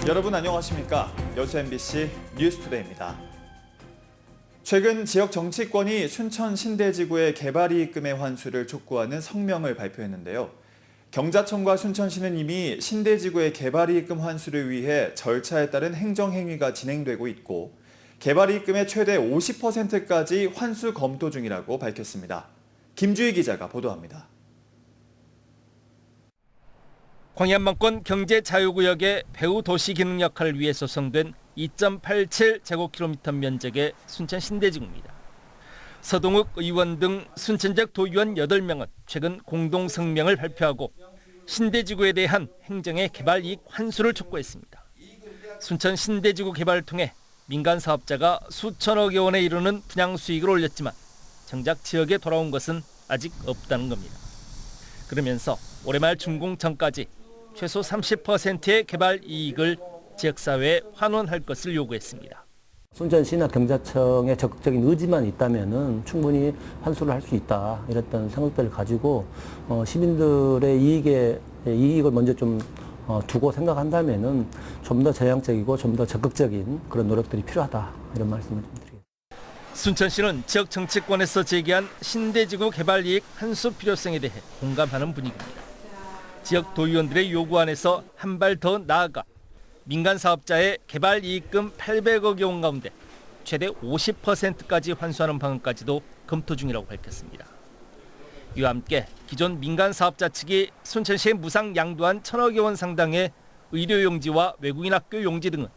여러분 안녕하십니까? 여수 MBC 뉴스투데이입니다. 최근 지역 정치권이 순천 신대지구의 개발이익금의 환수를 촉구하는 성명을 발표했는데요. 경자청과 순천시는 이미 신대지구의 개발이익금 환수를 위해 절차에 따른 행정행위가 진행되고 있고 개발이익금의 최대 50%까지 환수 검토 중이라고 밝혔습니다. 김주희 기자가 보도합니다. 광양만권 경제자유구역의 배후 도시 기능 역할을 위해 조성된 2.87제곱킬로미터 면적의 순천 신대지구입니다. 서동욱 의원 등 순천적 도의원 8명은 최근 공동 성명을 발표하고 신대지구에 대한 행정의 개발 이익 환수를 촉구했습니다. 순천 신대지구 개발을 통해 민간 사업자가 수천억여 원에 이르는 분양 수익을 올렸지만 정작 지역에 돌아온 것은 아직 없다는 겁니다. 그러면서 올해 말 준공 전까지 최소 30%의 개발 이익을 지역사회에 환원할 것을 요구했습니다. 순천시나 경자청의 적극적인 의지만 있다면 충분히 환수를 할 수 있다 이랬던 생각들을 가지고 시민들의 이익을 먼저 좀 두고 생각한다면 좀 더 저향적이고 좀 더 적극적인 그런 노력들이 필요하다 이런 말씀을 좀 드리겠습니다. 순천시는 지역 정치권에서 제기한 신대지구 개발 이익 환수 필요성에 대해 공감하는 분위기입니다. 지역 도의원들의 요구안에서 한 발 더 나아가 민간 사업자의 개발 이익금 800억여 원 가운데 최대 50%까지 환수하는 방안까지도 검토 중이라고 밝혔습니다. 이와 함께 기존 민간 사업자 측이 순천시에 무상 양도한 1,000억여 원 상당의 의료용지와 외국인 학교 용지 등은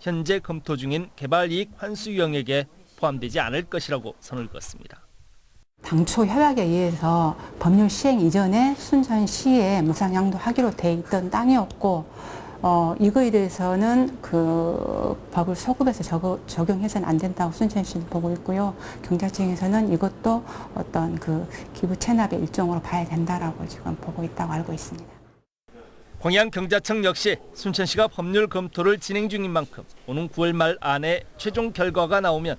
현재 검토 중인 개발 이익 환수 영역에 포함되지 않을 것이라고 선을 그었습니다. 당초 협약에 의해서 법률 시행 이전에 순천시에 무상 양도하기로 돼 있던 땅이었고 이거에 대해서는 그 법을 소급해서 적용해서는 안 된다고 순천시는 보고 있고요. 경찰청에서는 이것도 어떤 그 기부 체납의 일종으로 봐야 된다라고 지금 보고 있다고 알고 있습니다. 광양경자청 역시 순천시가 법률 검토를 진행 중인 만큼 오는 9월 말 안에 최종 결과가 나오면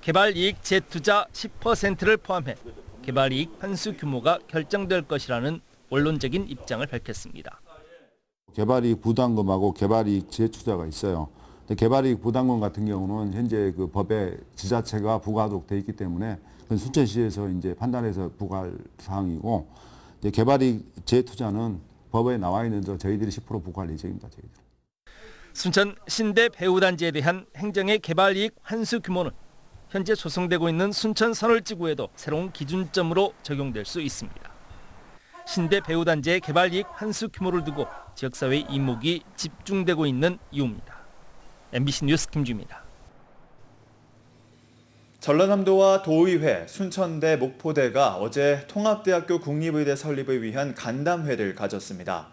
개발이익 재투자 10%를 포함해 개발이익 환수 규모가 결정될 것이라는 원론적인 입장을 밝혔습니다. 개발이익 부담금하고 개발이익 재투자가 있어요. 근데 개발이익 부담금 같은 경우는 현재 그 법에 지자체가 부과하도록 돼 있기 때문에 그건 순천시에서 이제 판단해서 부과할 사항이고 이제 개발이익 재투자는 법에 나와 있는 저 저희들이 10% 부과할 예정입니다. 저희들. 순천 신대 배후단지에 대한 행정의 개발이익 환수 규모는 현재 조성되고 있는 순천 선월지구에도 새로운 기준점으로 적용될 수 있습니다. 신대 배후단지의 개발이익 환수 규모를 두고 지역사회의 이목이 집중되고 있는 이유입니다. MBC 뉴스 김주입니다. 전라남도와 도의회, 순천대, 목포대가 어제 통합대학교 국립의대 설립을 위한 간담회를 가졌습니다.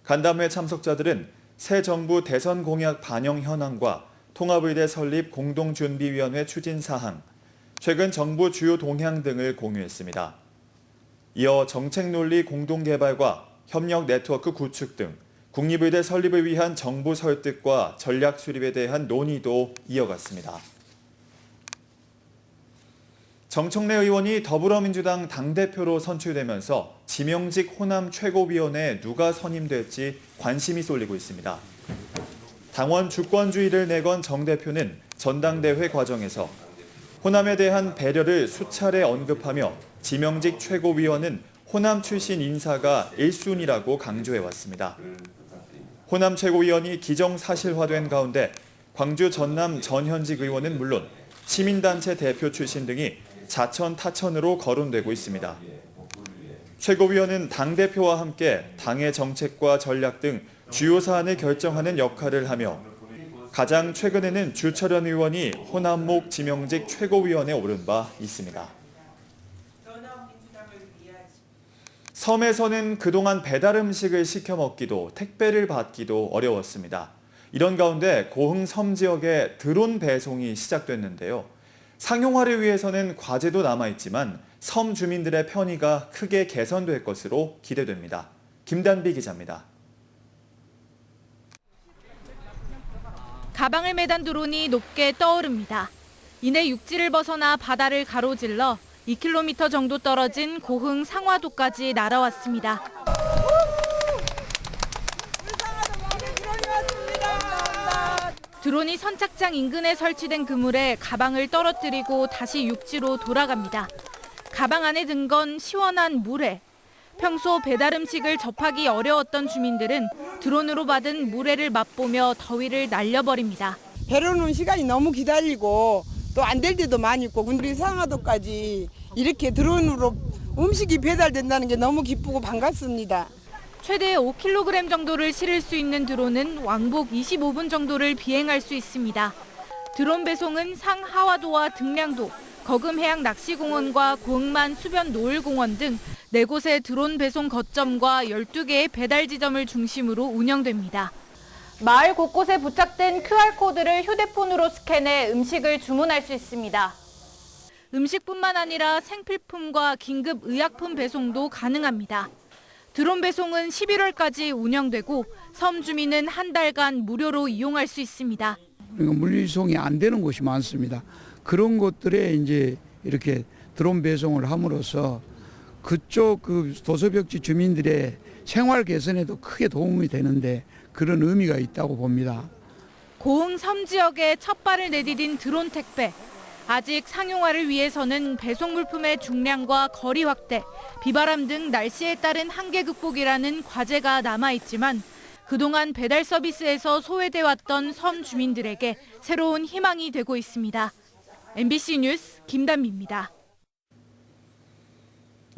간담회 참석자들은 새 정부 대선 공약 반영 현황과 통합의대 설립 공동준비위원회 추진 사항, 최근 정부 주요 동향 등을 공유했습니다. 이어 정책 논리 공동개발과 협력 네트워크 구축 등 국립의대 설립을 위한 정부 설득과 전략 수립에 대한 논의도 이어갔습니다. 정청래 의원이 더불어민주당 당대표로 선출되면서 지명직 호남 최고위원회에 누가 선임될지 관심이 쏠리고 있습니다. 당원 주권주의를 내건 정 대표는 전당대회 과정에서 호남에 대한 배려를 수차례 언급하며 지명직 최고위원은 호남 출신 인사가 1순위라고 강조해왔습니다. 호남 최고위원이 기정사실화된 가운데 광주 전남 전현직 의원은 물론 시민단체 대표 출신 등이 자천 타천으로 거론되고 있습니다. 최고위원은 당대표와 함께 당의 정책과 전략 등 주요 사안을 결정하는 역할을 하며 가장 최근에는 주철현 의원이 호남목 지명직 최고위원에 오른 바 있습니다. 섬에서는 그동안 배달 음식을 시켜 먹기도 택배를 받기도 어려웠습니다. 이런 가운데 고흥 섬 지역에 드론 배송이 시작됐는데요. 상용화를 위해서는 과제도 남아있지만 섬 주민들의 편의가 크게 개선될 것으로 기대됩니다. 김단비 기자입니다. 가방을 매단 드론이 높게 떠오릅니다. 이내 육지를 벗어나 바다를 가로질러 2km 정도 떨어진 고흥 상화도까지 날아왔습니다. 드론이 선착장 인근에 설치된 그물에 가방을 떨어뜨리고 다시 육지로 돌아갑니다. 가방 안에 든 건 시원한 물회. 평소 배달 음식을 접하기 어려웠던 주민들은 드론으로 받은 물회를 맛보며 더위를 날려버립니다. 배로 오는 시간이 너무 기다리고 또 안 될 때도 많이 있고 우리 상하도까지 이렇게 드론으로 음식이 배달된다는 게 너무 기쁘고 반갑습니다. 최대 5kg 정도를 실을 수 있는 드론은 왕복 25분 정도를 비행할 수 있습니다. 드론 배송은 상하와도와 등량도, 거금해양 낚시공원과 고흥만 수변 노을공원 등 4곳의 드론 배송 거점과 12개의 배달 지점을 중심으로 운영됩니다. 마을 곳곳에 부착된 QR코드를 휴대폰으로 스캔해 음식을 주문할 수 있습니다. 음식뿐만 아니라 생필품과 긴급 의약품 배송도 가능합니다. 드론 배송은 11월까지 운영되고 섬 주민은 한 달간 무료로 이용할 수 있습니다. 그러니까 물류송이 안 되는 곳이 많습니다. 그런 곳들에 이제 이렇게 드론 배송을 함으로써 그쪽 그 도서벽지 주민들의 생활 개선에도 크게 도움이 되는데 그런 의미가 있다고 봅니다. 고흥 섬 지역에 첫 발을 내디딘 드론 택배. 아직 상용화를 위해서는 배송 물품의 중량과 거리 확대, 비바람 등 날씨에 따른 한계 극복이라는 과제가 남아있지만 그동안 배달 서비스에서 소외돼 왔던 섬 주민들에게 새로운 희망이 되고 있습니다. MBC 뉴스 김단비입니다.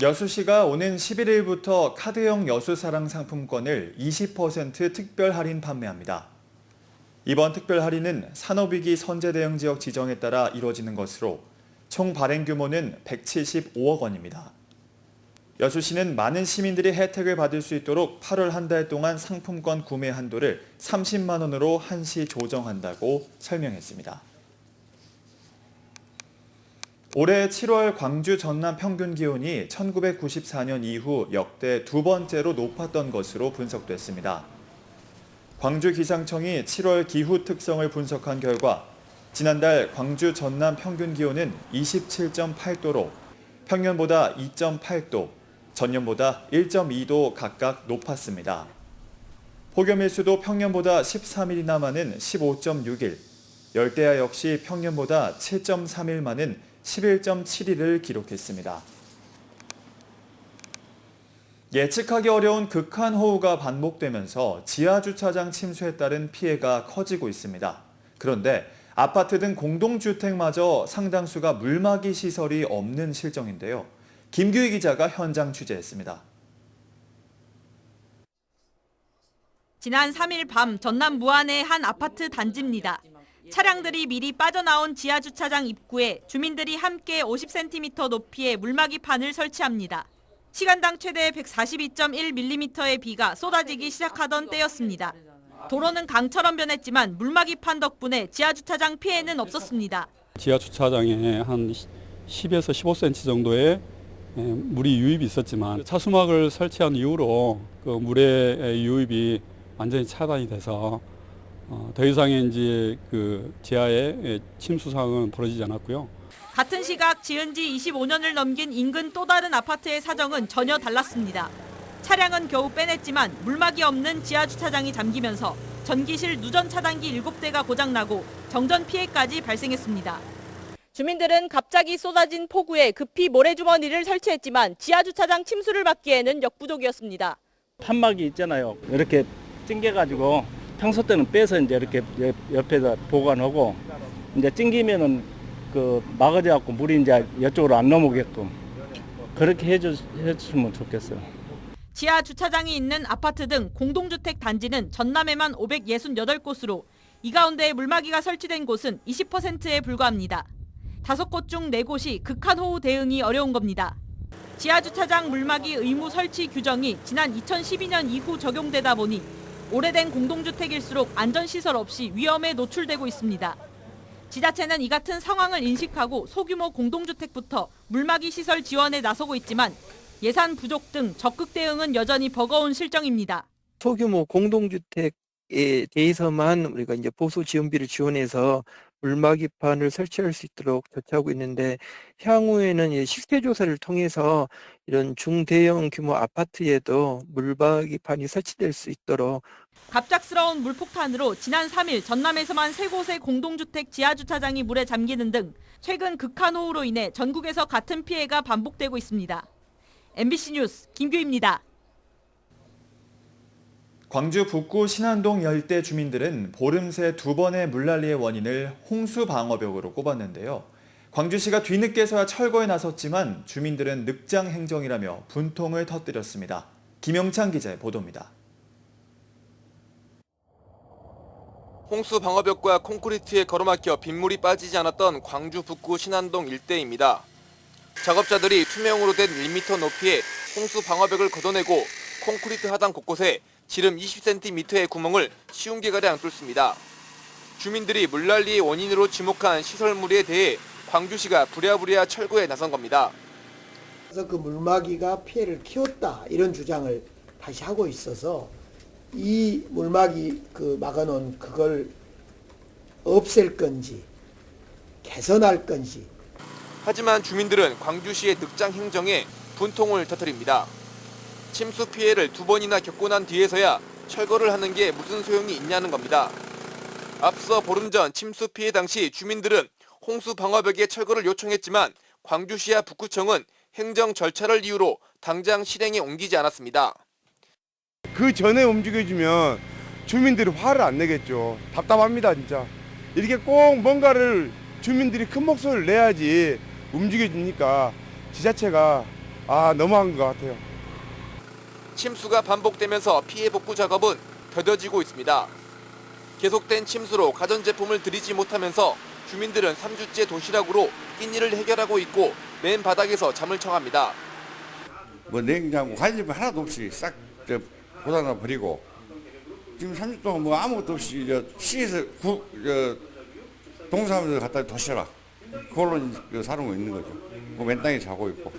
여수시가 오는 11일부터 카드형 여수사랑 상품권을 20% 특별 할인 판매합니다. 이번 특별 할인은 산업위기 선제대응 지역 지정에 따라 이루어지는 것으로 총 발행 규모는 175억 원입니다. 여수시는 많은 시민들이 혜택을 받을 수 있도록 8월 한 달 동안 상품권 구매 한도를 30만 원으로 한시 조정한다고 설명했습니다. 올해 7월 광주 전남 평균 기온이 1994년 이후 역대 두 번째로 높았던 것으로 분석됐습니다. 광주기상청이 7월 기후 특성을 분석한 결과 지난달 광주 전남 평균 기온은 27.8도로 평년보다 2.8도, 전년보다 1.2도 각각 높았습니다. 폭염일수도 평년보다 13일이나 많은 15.6일, 열대야 역시 평년보다 7.3일 많은 11.7일을 기록했습니다. 예측하기 어려운 극한호우가 반복되면서 지하주차장 침수에 따른 피해가 커지고 있습니다. 그런데 아파트 등 공동주택마저 상당수가 물막이 시설이 없는 실정인데요. 김규희 기자가 현장 취재했습니다. 지난 3일 밤 전남 무안의 한 아파트 단지입니다. 차량들이 미리 빠져나온 지하주차장 입구에 주민들이 함께 50cm 높이의 물막이판을 설치합니다. 시간당 최대 142.1mm의 비가 쏟아지기 시작하던 때였습니다. 도로는 강처럼 변했지만 물막이판 덕분에 지하주차장 피해는 없었습니다. 지하주차장에 한 10에서 15cm 정도의 물이 유입이 있었지만 차수막을 설치한 이후로 그 물의 유입이 완전히 차단이 돼서 더 이상의 이제 그 지하의 침수 상황은 벌어지지 않았고요. 같은 시각 지은 지 25년을 넘긴 인근 또 다른 아파트의 사정은 전혀 달랐습니다. 차량은 겨우 빼냈지만 물막이 없는 지하주차장이 잠기면서 전기실 누전 차단기 7대가 고장나고 정전 피해까지 발생했습니다. 주민들은 갑자기 쏟아진 폭우에 급히 모래주머니를 설치했지만 지하주차장 침수를 막기에는 역부족이었습니다. 판막이 있잖아요. 이렇게 찡겨가지고 평소 때는 빼서 이제 이렇게 옆에다 보관하고 이제 찡기면은 그 막아져갖고 물이 이제 이쪽으로 안 넘어오게끔 그렇게 해주시면 좋겠어요. 지하 주차장이 있는 아파트 등 공동주택 단지는 전남에만 568곳으로 이 가운데 물막이가 설치된 곳은 20%에 불과합니다. 5곳 중 4곳이 극한호우 대응이 어려운 겁니다. 지하 주차장 물막이 의무 설치 규정이 지난 2012년 이후 적용되다 보니 오래된 공동주택일수록 안전시설 없이 위험에 노출되고 있습니다. 지자체는 이 같은 상황을 인식하고 소규모 공동주택부터 물막이 시설 지원에 나서고 있지만 예산 부족 등 적극 대응은 여전히 버거운 실정입니다. 소규모 공동주택에 대해서만 우리가 이제 보수 지원비를 지원해서 물막이판을 설치할 수 있도록 조치하고 있는데 향후에는 실태 조사를 통해서 이런 중대형 규모 아파트에도 물막이판이 설치될 수 있도록 갑작스러운 물폭탄으로 지난 3일 전남에서만 3곳의 공동주택 지하주차장이 물에 잠기는 등 최근 극한호우로 인해 전국에서 같은 피해가 반복되고 있습니다. MBC 뉴스 김규입니다. 광주 북구 신안동 열대 주민들은 보름새 2번의 물난리의 원인을 홍수 방어벽으로 꼽았는데요. 광주시가 뒤늦게서야 철거에 나섰지만 주민들은 늑장 행정이라며 분통을 터뜨렸습니다. 김영찬 기자의 보도입니다. 홍수 방어벽과 콘크리트에 걸어막혀 빗물이 빠지지 않았던 광주 북구 신안동 일대입니다. 작업자들이 투명으로 된 1m 높이의 홍수 방어벽을 걷어내고 콘크리트 하단 곳곳에 지름 20cm의 구멍을 쉬운 개가량 뚫습니다. 주민들이 물난리의 원인으로 지목한 시설물에 대해 광주시가 부랴부랴 철거에 나선 겁니다. 그래서 그 물막이가 피해를 키웠다 이런 주장을 다시 하고 있어서 이 물막이 막아놓은 그걸 없앨 건지 개선할 건지. 하지만 주민들은 광주시의 늑장 행정에 분통을 터뜨립니다. 침수 피해를 2번이나 겪고 난 뒤에서야 철거를 하는 게 무슨 소용이 있냐는 겁니다. 앞서 보름 전 침수 피해 당시 주민들은 홍수 방어벽의 철거를 요청했지만 광주시와 북구청은 행정 절차를 이유로 당장 실행에 옮기지 않았습니다. 그 전에 움직여주면 주민들이 화를 안 내겠죠. 답답합니다, 진짜. 이렇게 꼭 뭔가를 주민들이 큰 목소리를 내야지 움직여주니까 지자체가 너무한 것 같아요. 침수가 반복되면서 피해 복구 작업은 더뎌지고 있습니다. 계속된 침수로 가전제품을 들이지 못하면서 주민들은 3주째 도시락으로 끼니를 해결하고 있고 맨 바닥에서 잠을 청합니다. 냉장고 관리비 하나도 없이 싹 보다나 버리고 지금 3주 동안 아무것도 없이 시에서 동사무소 갖다 도시락 그걸로 사는 거 있는 거죠. 맨 땅에 자고 있고.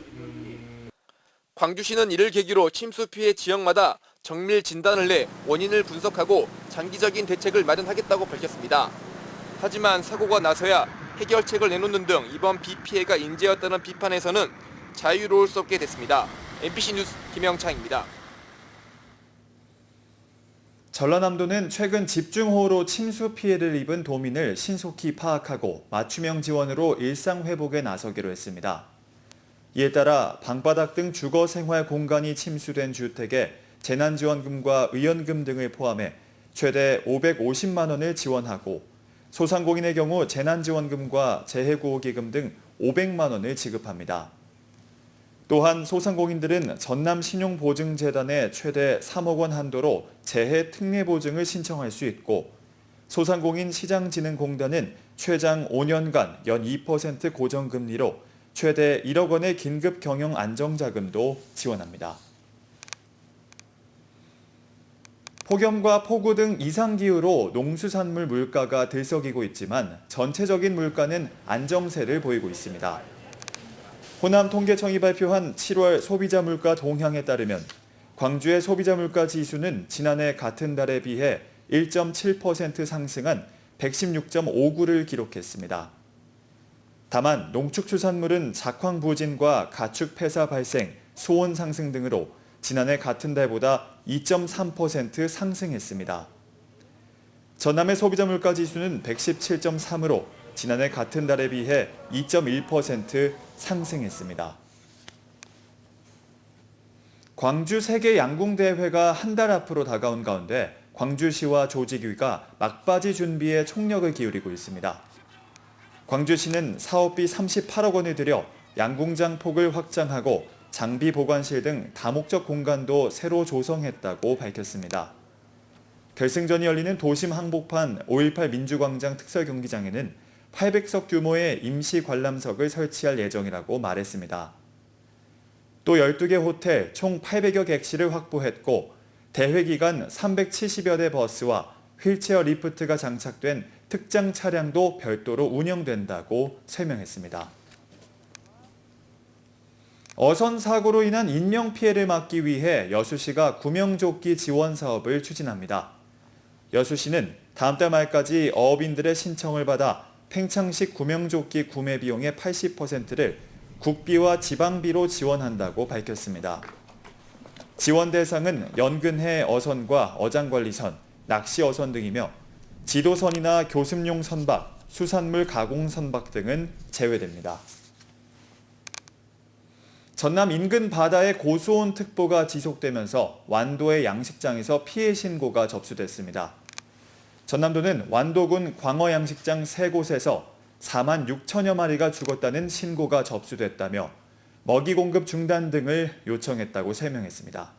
광주시는 이를 계기로 침수 피해 지역마다 정밀 진단을 내 원인을 분석하고 장기적인 대책을 마련하겠다고 밝혔습니다. 하지만 사고가 나서야 해결책을 내놓는 등 이번 비 피해가 인재였다는 비판에서는 자유로울 수 없게 됐습니다. MBC 뉴스 김영창입니다. 전라남도는 최근 집중호우로 침수 피해를 입은 도민을 신속히 파악하고 맞춤형 지원으로 일상 회복에 나서기로 했습니다. 이에 따라 방바닥 등 주거 생활 공간이 침수된 주택에 재난지원금과 의연금 등을 포함해 최대 550만 원을 지원하고 소상공인의 경우 재난지원금과 재해구호기금 등 500만 원을 지급합니다. 또한 소상공인들은 전남신용보증재단에 최대 3억 원 한도로 재해 특례보증을 신청할 수 있고 소상공인 시장진흥공단은 최장 5년간 연 2% 고정금리로 최대 1억 원의 긴급 경영 안정자금도 지원합니다. 폭염과 폭우 등 이상기후로 농수산물 물가가 들썩이고 있지만 전체적인 물가는 안정세를 보이고 있습니다. 호남통계청이 발표한 7월 소비자 물가 동향에 따르면 광주의 소비자 물가 지수는 지난해 같은 달에 비해 1.7% 상승한 116.59를 기록했습니다. 다만 농축수산물은 작황 부진과 가축 폐사 발생, 수온 상승 등으로 지난해 같은 달보다 2.3% 상승했습니다. 전남의 소비자 물가 지수는 117.3으로 지난해 같은 달에 비해 2.1% 상승했습니다. 광주 세계 양궁대회가 한 달 앞으로 다가온 가운데 광주시와 조직위가 막바지 준비에 총력을 기울이고 있습니다. 광주시는 사업비 38억 원을 들여 양궁장 폭을 확장하고 장비 보관실 등 다목적 공간도 새로 조성했다고 밝혔습니다. 결승전이 열리는 도심 항복판 5.18 민주광장 특설경기장에는 800석 규모의 임시 관람석을 설치할 예정이라고 말했습니다. 또 12개 호텔 총 800여 객실을 확보했고 대회 기간 370여 대 버스와 휠체어 리프트가 장착된 특장 차량도 별도로 운영된다고 설명했습니다. 어선 사고로 인한 인명피해를 막기 위해 여수시가 구명조끼 지원 사업을 추진합니다. 여수시는 다음 달 말까지 어업인들의 신청을 받아 팽창식 구명조끼 구매 비용의 80%를 국비와 지방비로 지원한다고 밝혔습니다. 지원 대상은 연근해 어선과 어장관리선, 낚시어선 등이며 지도선이나 교습용 선박, 수산물 가공 선박 등은 제외됩니다. 전남 인근 바다에 고수온 특보가 지속되면서 완도의 양식장에서 피해 신고가 접수됐습니다. 전남도는 완도군 광어 양식장 3곳에서 4만 6천여 마리가 죽었다는 신고가 접수됐다며 먹이 공급 중단 등을 요청했다고 설명했습니다.